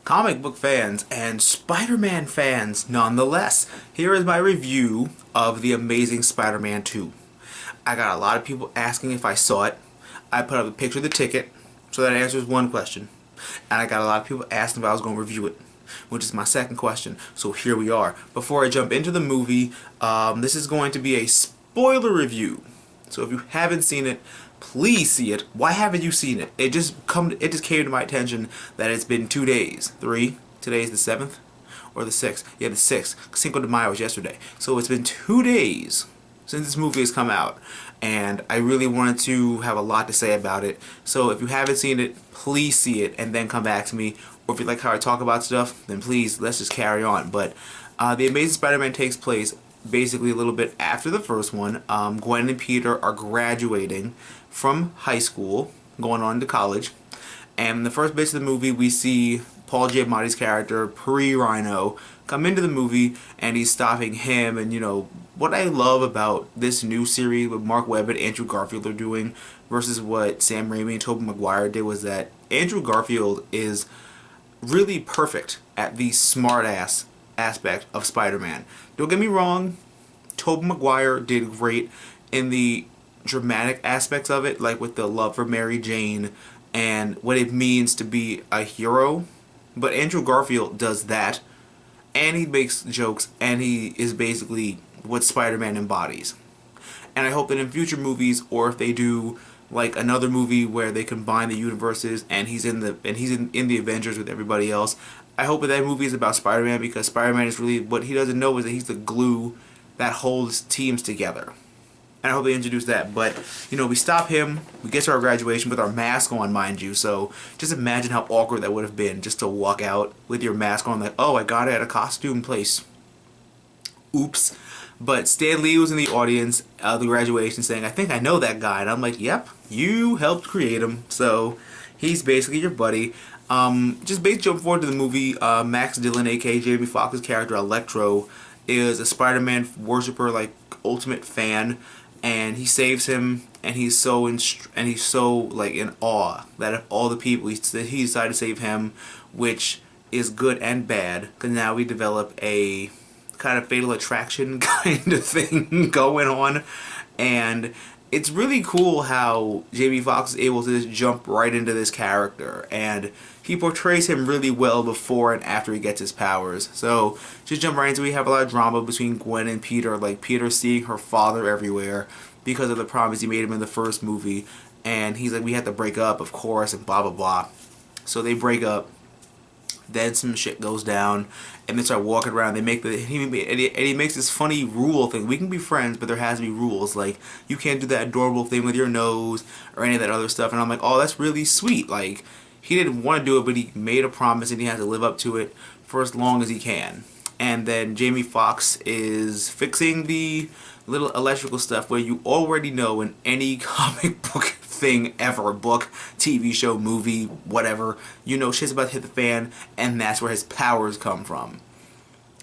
comic book fans, and Spider-Man fans nonetheless. Here is my review of The Amazing Spider-Man 2. I got a lot of people asking if I saw it. I put up a picture of the ticket, so that answers one question. And I got a lot of people asking if I was going to review it, which is my second question. So here we are. Before I jump into the movie, this is going to be a spoiler review. So if you haven't seen it, please see it. Why haven't you seen it? It just came to my attention that it's been 2 days. Today's the 7th or the 6th. Yeah, the 6th. Cinco de Mayo was yesterday. So it's been 2 days since this movie has come out, and I really wanted to have a lot to say about it. So if you haven't seen it, please see it and then come back to me. Or if you like how I talk about stuff, then please, let's just carry on. But The Amazing Spider-Man takes place basically a little bit after the first one. Gwen and Peter are graduating from high school, going on to college. And in the first bits of the movie, we see Paul Giamatti's character, Pre-Rhino, come into the movie, and he's stopping him. And you know, what I love about this new series with Mark Webb and Andrew Garfield are doing versus what Sam Raimi and Tobey Maguire did was that Andrew Garfield is really perfect at the smart-ass aspect of Spider-Man. Don't get me wrong, Tobey Maguire did great in the dramatic aspects of it, like with the love for Mary Jane and what it means to be a hero. But Andrew Garfield does that, and he makes jokes, and he is basically what Spider-Man embodies. And I hope that in future movies, or if they do like another movie where they combine the universes and he's in the Avengers with everybody else, I hope that movie is about Spider-Man, because Spider-Man is really, what he doesn't know is that he's the glue that holds teams together. And I hope they introduce that. But, you know, we stop him, we get to our graduation with our mask on, mind you, so just imagine how awkward that would have been just to walk out with your mask on, like, oh, I got it at a costume place. Oops. But Stan Lee was in the audience at the graduation saying, I think I know that guy. And I'm like, yep, you helped create him. So he's basically your buddy. Just basically jump forward to the movie. Max Dillon, aka Jamie Foxx's character Electro, is a Spider-Man worshiper, like ultimate fan, and he saves him. And he's so like in awe that of all the people he decided to save him, which is good and bad, because now we develop a kind of fatal attraction kind of thing going on. And it's really cool how Jamie Foxx is able to just jump right into this character, and he portrays him really well before and after he gets his powers. So just jump right into it. We have a lot of drama between Gwen and Peter, like Peter seeing her father everywhere because of the promise he made him in the first movie, and he's like, we have to break up, of course, and blah blah blah. So they break up. Then some shit goes down, and they start walking around. They make he makes this funny rule thing. We can be friends, but there has to be rules. Like, you can't do that adorable thing with your nose or any of that other stuff. And I'm like, oh, that's really sweet. Like, he didn't want to do it, but he made a promise, and he has to live up to it for as long as he can. And then Jamie Foxx is fixing the little electrical stuff where you already know in any comic book thing ever, book, TV show, movie, whatever, you know shit's about to hit the fan, and that's where his powers come from.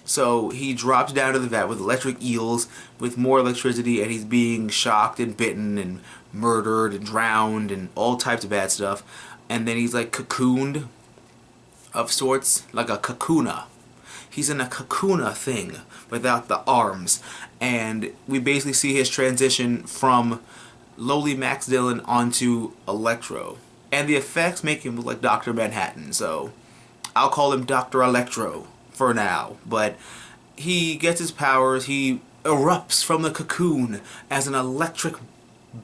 So he drops down to the vat with electric eels, with more electricity, and he's being shocked and bitten and murdered and drowned and all types of bad stuff. And then he's like cocooned of sorts, like a cocoona. He's in a cocoona thing without the arms. And we basically see his transition from lowly Max Dillon onto Electro. And the effects make him look like Dr. Manhattan. So I'll call him Dr. Electro for now. But he gets his powers. He erupts from the cocoon as an electric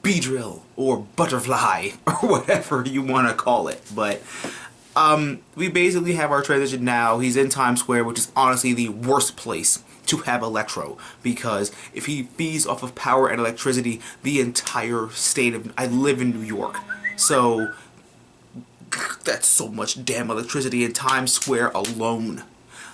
Beedrill or butterfly or whatever you want to call it. But we basically have our transition now. He's in Times Square, which is honestly the worst place to have Electro, because if he feeds off of power and electricity, the entire state of... I live in New York, so that's so much damn electricity in Times Square alone.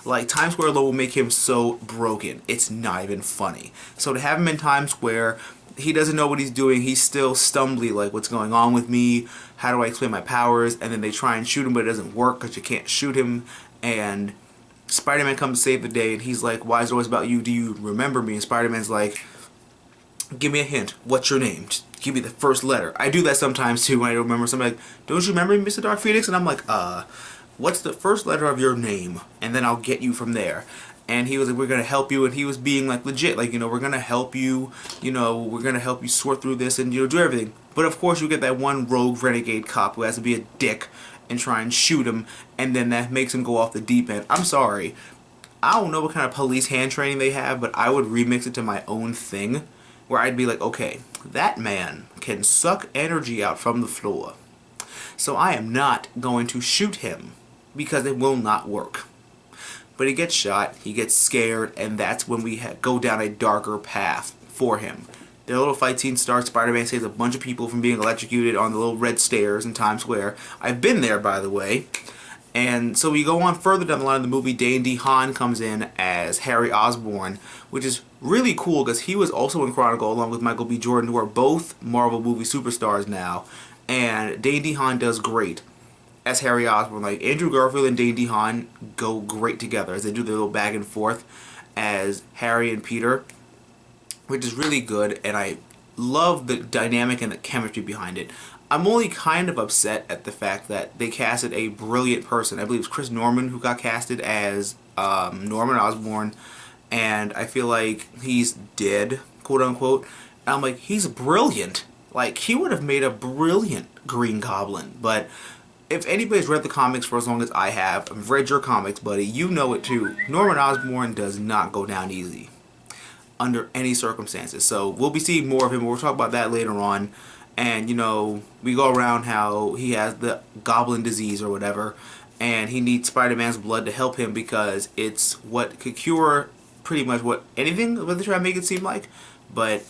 Like, Times Square alone will make him so broken, it's not even funny. So to have him in Times Square, he doesn't know what he's doing. He's still stumbly, like, what's going on with me? How do I explain my powers? And then they try and shoot him, but it doesn't work because you can't shoot him. And Spider-Man comes to save the day, and he's like, why is it always about you? Do you remember me? And Spider-Man's like, give me a hint. What's your name? Just give me the first letter. I do that sometimes, too, when I don't remember. Somebody like, don't you remember me, Mr. Dark Phoenix? And I'm like, what's the first letter of your name? And then I'll get you from there. And he was like, we're going to help you. And he was being like legit, like, you know, we're going to help you, you know, we're going to help you sort through this and, you know, do everything. But of course you get that one rogue renegade cop who has to be a dick and try and shoot him, and then that makes him go off the deep end. I'm sorry. I don't know what kind of police hand training they have, but I would remix it to my own thing, where I'd be like, okay, that man can suck energy out from the floor, so I am not going to shoot him, because it will not work. But he gets shot, he gets scared, and that's when we go down a darker path for him. Their little fight scene starts. Spider-Man saves a bunch of people from being electrocuted on the little red stairs in Times Square. I've been there, by the way. And so we go on further down the line of the movie. Dane DeHaan comes in as Harry Osborn, which is really cool because he was also in Chronicle along with Michael B. Jordan, who are both Marvel movie superstars now. And Dane DeHaan does great as Harry Osborn. Like, Andrew Garfield and Dane DeHaan go great together as they do their little back and forth as Harry and Peter, which is really good, and I love the dynamic and the chemistry behind it. I'm only kind of upset at the fact that they casted a brilliant person. I believe it's Chris Norman who got casted as Norman Osborn, and I feel like he's dead, quote unquote. And I'm like, he's brilliant. Like, he would have made a brilliant Green Goblin. But if anybody's read the comics for as long as I have, I've read your comics, buddy, you know it too. Norman Osborn does not go down easy under any circumstances. So we'll be seeing more of him. We'll talk about that later on. And, you know, we go around how he has the goblin disease or whatever, and he needs Spider-Man's blood to help him because it's what could cure pretty much what anything, what they try to make it seem like. But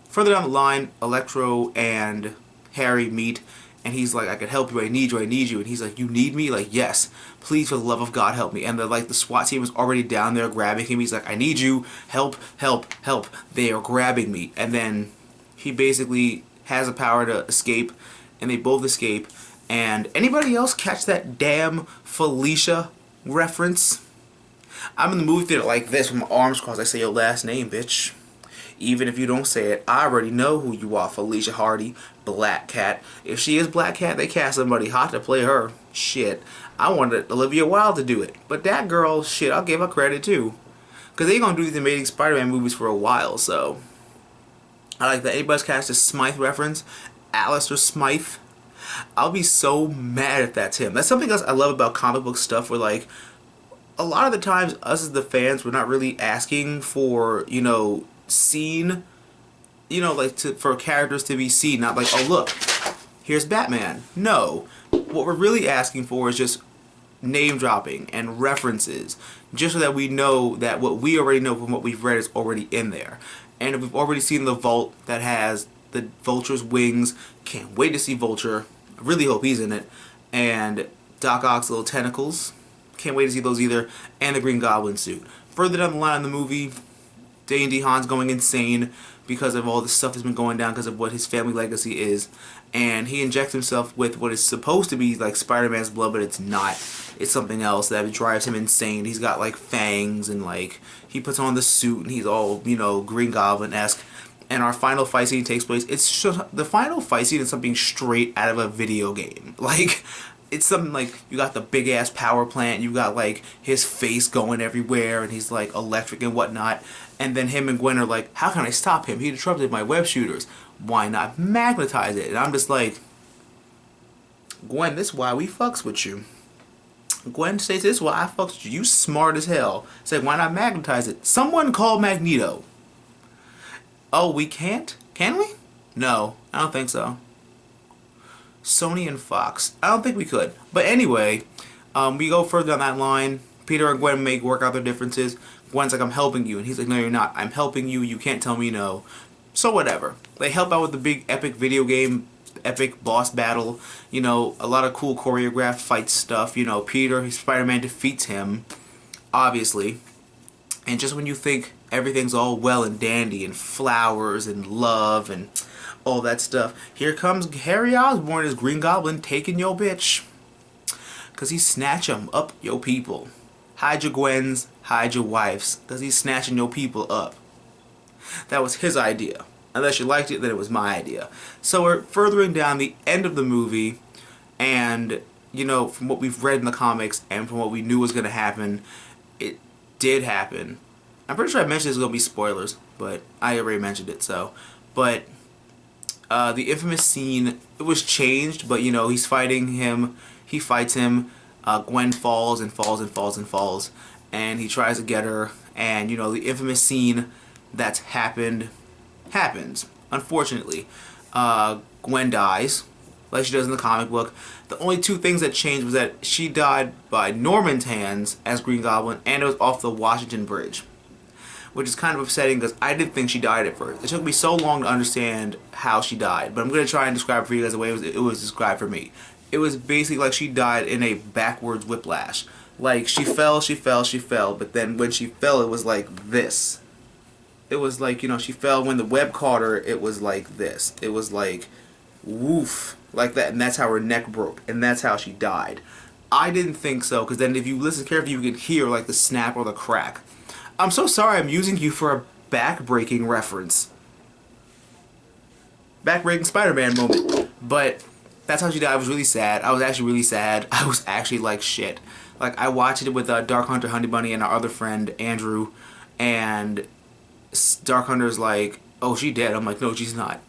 further down the line, Electro and Harry meet, and he's like, I can help you, I need you, I need you. And he's like, you need me? Like, yes, please, for the love of God, help me. And the SWAT team is already down there grabbing him. He's like, I need you, help, help, help. They are grabbing me. And then he basically has the power to escape, and they both escape. And anybody else catch that damn Felicia reference? I'm in the movie theater like this with my arms crossed. I say your last name, bitch. Even if you don't say it, I already know who you are, Felicia Hardy, Black Cat. If she is Black Cat, they cast somebody hot to play her. Shit. I wanted Olivia Wilde to do it. But that girl, shit, I'll give her credit too. Because they're going to do these Amazing Spider-Man movies for a while, so I like that. Anybody's cast a Smythe reference, Alistair Smythe, I'll be so mad if that's him. That's something else I love about comic book stuff, where, like, a lot of the times us as the fans, we're not really asking for, you know, seen, you know, like for characters to be seen, not like, oh look, here's Batman. No, what we're really asking for is just name dropping and references, just so that we know that what we already know from what we've read is already in there. And if we've already seen the vault that has the Vulture's wings, can't wait to see Vulture. I really hope he's in it. And Doc Ock's little tentacles, can't wait to see those either. And the Green Goblin suit. Further down the line in the movie, Dane DeHaan's going insane because of all the stuff that's been going down because of what his family legacy is. And he injects himself with what is supposed to be like Spider-Man's blood, but it's not. It's something else that drives him insane. He's got like fangs, and like he puts on the suit and he's all, you know, Green Goblin-esque. And our final fight scene takes place. It's just, the final fight scene is something straight out of a video game. Like, it's something like, you got the big ass power plant, you got like his face going everywhere, and he's like electric and whatnot. And then him and Gwen are like, how can I stop him? He disrupted my web shooters. Why not magnetize it? And I'm just like, Gwen, this is why we fucks with you. Gwen states, this is why I fucks with you. You smart as hell. Said, why not magnetize it? Someone call Magneto. Oh, we can't? Can we? No, I don't think so. Sony and Fox. I don't think we could. But anyway, we go further down that line. Peter and Gwen make work out their differences. Gwen's like, I'm helping you. And he's like, no, you're not. I'm helping you. You can't tell me no. So whatever. They help out with the big epic video game, epic boss battle. You know, a lot of cool choreographed fight stuff. You know, Peter, Spider-Man defeats him, obviously. And just when you think everything's all well and dandy and flowers and love and all that stuff, here comes Harry Osborn as Green Goblin taking your bitch. Because he snatch 'em up your people. Hide your Gwens, hide your wives, because he's snatching your people up. That was his idea. Unless you liked it, then it was my idea. So we're furthering down the end of the movie, and you know, from what we've read in the comics and from what we knew was going to happen, it did happen. I'm pretty sure I mentioned there's going to be spoilers, but I already mentioned it, so. But the infamous scene, it was changed, but, you know, he's fighting him. He fights him. Gwen falls and falls and falls and falls. And he tries to get her. And, you know, the infamous scene that's happened happens, unfortunately. Gwen dies, like she does in the comic book. The only two things that changed was that she died by Norman's hands as Green Goblin, and it was off the Washington Bridge, which is kind of upsetting because I didn't think she died at first. It took me so long to understand how she died, but I'm going to try and describe it for you guys the way it was described for me. It was basically like she died in a backwards whiplash. Like, she fell, but then when she fell, it was like this. It was like, you know, she fell, when the web caught her, it was like this. It was like, woof, like that, and that's how her neck broke, and that's how she died. I didn't think so, because then if you listen carefully, you can hear, like, the snap or the crack. I'm so sorry I'm using you for a back-breaking reference. Back-breaking Spider-Man moment. But that's how she died. I was really sad. I was actually really sad. I was actually like shit. Like, I watched it with Dark Hunter Honey Bunny and our other friend, Andrew, and Dark Hunter's like, oh, she dead. I'm like, no, she's not.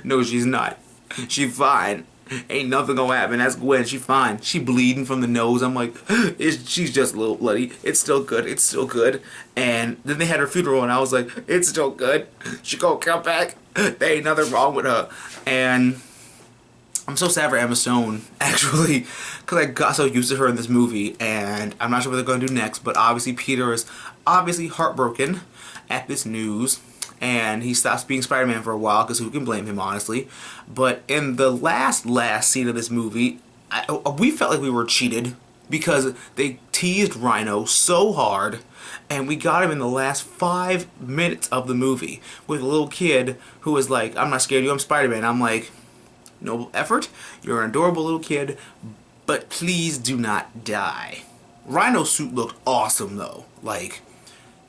No, she's not. She fine. Ain't nothing gonna happen. That's Gwen. She fine. She bleeding from the nose. I'm like, she's just a little bloody. It's still good. It's still good. And then they had her funeral, and I was like, it's still good. She gonna come back. There ain't nothing wrong with her. And I'm so sad for Emma Stone, actually, because I got so used to her in this movie, and I'm not sure what they're gonna do next. But obviously, Peter is obviously heartbroken at this news, and he stops being Spider-Man for a while, because who can blame him, honestly. But in the last scene of this movie, we felt like we were cheated, because they teased Rhino so hard, and we got him in the last 5 minutes of the movie, with a little kid who was like, I'm not scared of you, I'm Spider-Man. I'm like, noble effort, you're an adorable little kid, but please do not die. Rhino's suit looked awesome, though. Like,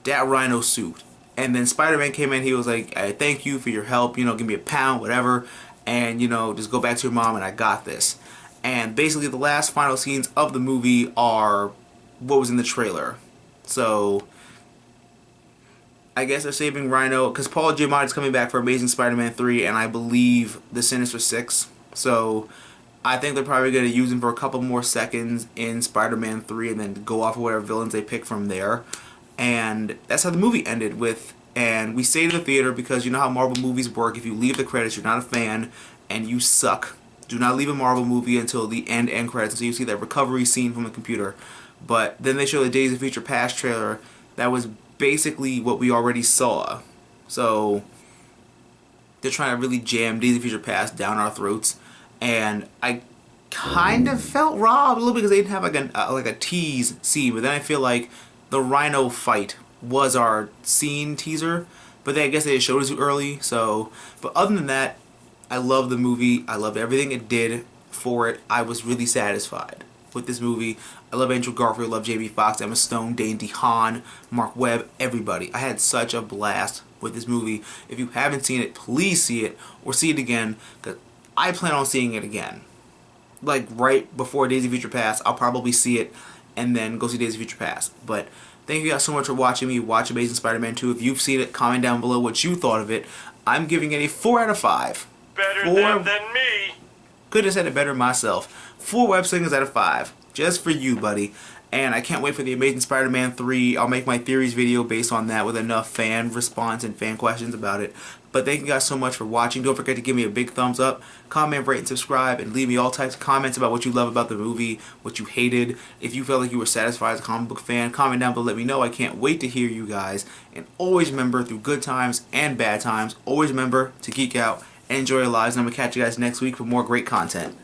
that Rhino suit. And then Spider-Man came in, he was like, thank you for your help, you know, give me a pound, whatever, and, you know, just go back to your mom and I got this. And basically the last final scenes of the movie are what was in the trailer. So, I guess they're saving Rhino, because Paul Giamatti's coming back for Amazing Spider-Man 3, and I believe the Sinister Six. So, I think they're probably going to use him for a couple more seconds in Spider-Man 3, and then go off of whatever villains they pick from there. And that's how the movie ended with, and we stayed in the theater because you know how Marvel movies work. If you leave the credits, you're not a fan, and you suck. Do not leave a Marvel movie until the end credits, so you see that recovery scene from the computer. But then they show the Days of Future Past trailer. That was basically what we already saw. So they're trying to really jam Days of Future Past down our throats, and I kind of felt robbed a little bit because they didn't have like a tease scene. But then I feel like the Rhino fight was our scene teaser, but then I guess they showed it too early. So, but other than that, I love the movie. I loved everything it did for it. I was really satisfied with this movie. I love Andrew Garfield, love Jamie Foxx, Emma Stone, Dane DeHaan, Mark Webb, everybody. I had such a blast with this movie. If you haven't seen it, please see it or see it again, because I plan on seeing it again. Like right before Days of Future Past, I'll probably see it and then go see Days of Future Past. But thank you guys so much for watching me watch Amazing Spider-Man 2. If you've seen it, comment down below what you thought of it. I'm giving it a 4 out of 5. Better than me. Could have said it better myself. 4 web slingers out of 5. Just for you, buddy. And I can't wait for the Amazing Spider-Man 3. I'll make my theories video based on that with enough fan response and fan questions about it. But thank you guys so much for watching. Don't forget to give me a big thumbs up, comment, rate, and subscribe, and leave me all types of comments about what you love about the movie, what you hated. If you felt like you were satisfied as a comic book fan, comment down below, let me know. I can't wait to hear you guys. And always remember, through good times and bad times, always remember to geek out and enjoy your lives. And I'm going to catch you guys next week for more great content.